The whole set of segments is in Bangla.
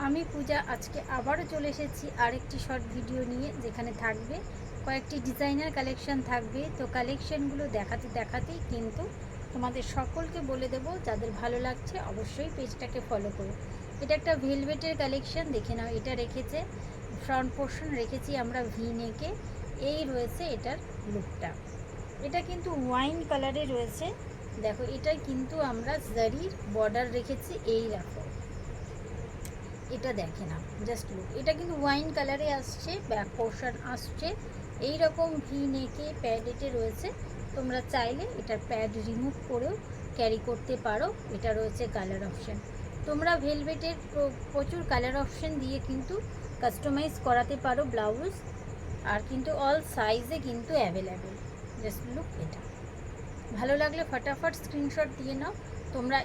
আমি পূজা আজকে আবারও চলে এসেছি আরেকটি শর্ট ভিডিও নিয়ে, যেখানে থাকবে কয়েকটি ডিজাইনার কালেকশন থাকবে। তো কালেকশনগুলো দেখাতে দেখাতেই কিন্তু তোমাদের সকলকে বলে দেব, যাদের ভালো লাগছে অবশ্যই পেজটাকে ফলো করো। এটা একটা ভেলভেটের কালেকশন, দেখে নাও। এটা রেখেছে ফ্রন্ট পোর্শন, রেখেছি আমরা ভি নেকে। এই রয়েছে এটার লুকটা। এটা কিন্তু ওয়াইন কালারে রয়েছে। দেখো, এটাই কিন্তু আমরা জারির বর্ডার রেখেছি। এই রাখো, এটা দেখে না, জাস্ট লুক। এটা কিন্তু ওয়াইন কালারে আসছে, ব্যাক পোর্শন আসছে এই রকম ভি নেকে, প্যাডেটে রয়েছে। তোমরা চাইলে এটার প্যাড রিমুভ করেও ক্যারি করতে পারো। এটা রয়েছে কালার অপশান। তোমরা ভেলভেটের প্রচুর কালার অপশান দিয়ে কিন্তু কাস্টমাইজ করাতে পারো ব্লাউজ, আর কিন্তু অল সাইজে কিন্তু অ্যাভেলেবেল। Just look. এটা ভালো লাগলে ফটাফট স্ক্রিনশট দিয়ে নাও।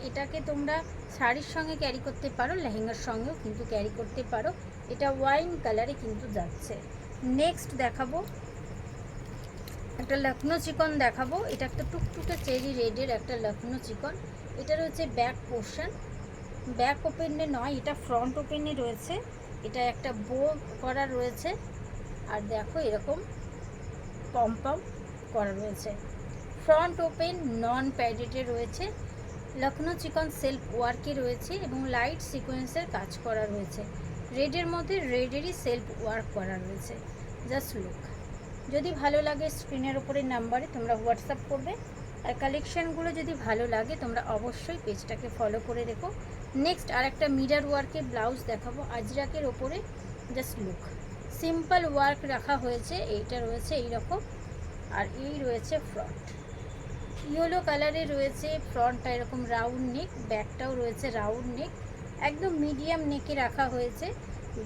এটাকে তোমরা শাড়ির সঙ্গে ক্যারি করতে পারো, লেহেঙ্গার সঙ্গেও কিন্তু ক্যারি করতে পারো। এটা ওয়াইন কালারে কিন্তু যাচ্ছে। নেক্সট দেখাবো একটা লখনৌ চিকন দেখাবো। এটা একটা টুকটুকে চেরি রেডের একটা লখনৌ চিকন। এটা রয়েছে ব্যাক পোর্শন, ব্যাক ওপেনে নয়, এটা ফ্রন্ট ওপেনে রয়েছে। এটা একটা বো করা রয়েছে, আর দেখো এরকম পম পম করা রয়েছে। ফ্রন্ট ওপেন, নন প্যাডেটে রয়েছে। লখনৌ চিকন সেলফ ওয়ার্কে রয়েছে এবং লাইট সিকোয়েন্সের কাজ করা রয়েছে। রেডের মধ্যে রেডেরই সেলফ ওয়ার্ক করা রয়েছে। Just look. যদি ভালো লাগে স্ক্রিনের ওপরের নাম্বারে তোমরা হোয়াটসঅ্যাপ করবে। আর কালেকশানগুলো যদি ভালো লাগে তোমরা অবশ্যই পেজটাকে ফলো করে রেখো। নেক্সট আর একটা মিরার ওয়ার্কের ব্লাউজ দেখাবো আজরাকের ওপরে। Just look. সিম্পল ওয়ার্ক রাখা হয়েছে। এইটা রয়েছে এইরকম, আর এই রয়েছে ফ্রন্ট। ইয়েলো কালারে রয়েছে। ফ্রন্টটা এরকম রাউন্ড নেক, ব্যাকটাও রয়েছে রাউন্ড নেক, একদম মিডিয়াম নেকে রাখা হয়েছে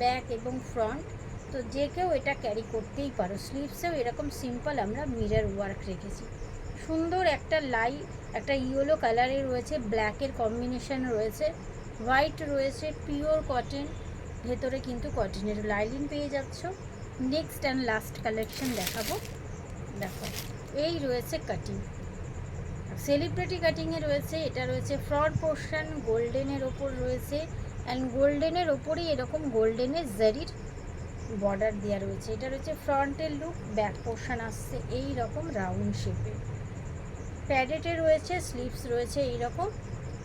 ব্যাক এবং ফ্রন্ট। তো যে কেউ এটা ক্যারি করতেই পারো। স্লিভসেও এরকম সিম্পল আমরা মিরর ওয়ার্ক রেখেছি। সুন্দর একটা একটা ইয়েলো কালারে রয়েছে, ব্ল্যাকের কম্বিনেশন রয়েছে, হোয়াইট রয়েছে, পিওর কটন, ভেতরে কিন্তু কটনের লাইলিন পেয়ে যাচ্ছ। নেক্সট অ্যান্ড লাস্ট কালেকশন দেখাবো। দেখো, এই রয়েছে কাটিং, সেলিব্রিটি কাটিংয়ে রয়েছে। এটা রয়েছে ফ্রন্ট পোর্শন, গোল্ডেনের ওপর রয়েছে, অ্যান্ড গোল্ডেনের ওপরেই এরকম গোল্ডেনের জারির বর্ডার দেওয়া রয়েছে। এটা রয়েছে ফ্রন্টের লুক। ব্যাক পোর্শন আসছে এই রকম রাউন্ড শেপে, প্যাডেটে রয়েছে, স্লিভস রয়েছে এই রকম।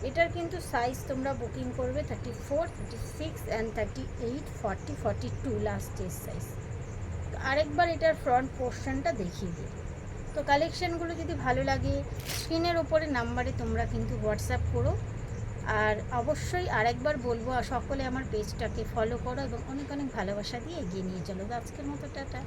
এটার কিন্তু সাইজ তোমরা বুকিং করবে 34, 36 অ্যান্ড 38, 40, 42 লাস্টের সাইজ। আরেকবার এটার ফ্রন্ট পোর্শনটা দেখিয়ে দিই। তো কালেকশানগুলো যদি ভালো লাগে স্ক্রিনের ওপরে নাম্বারে তোমরা কিন্তু হোয়াটসঅ্যাপ করো। আর অবশ্যই আরেকবার বলবো, সকলে আমার পেজটাকে ফলো করো এবং অনেক অনেক ভালোবাসা দিয়ে এগিয়ে নিয়ে চলো। আজকের মতো টাটা।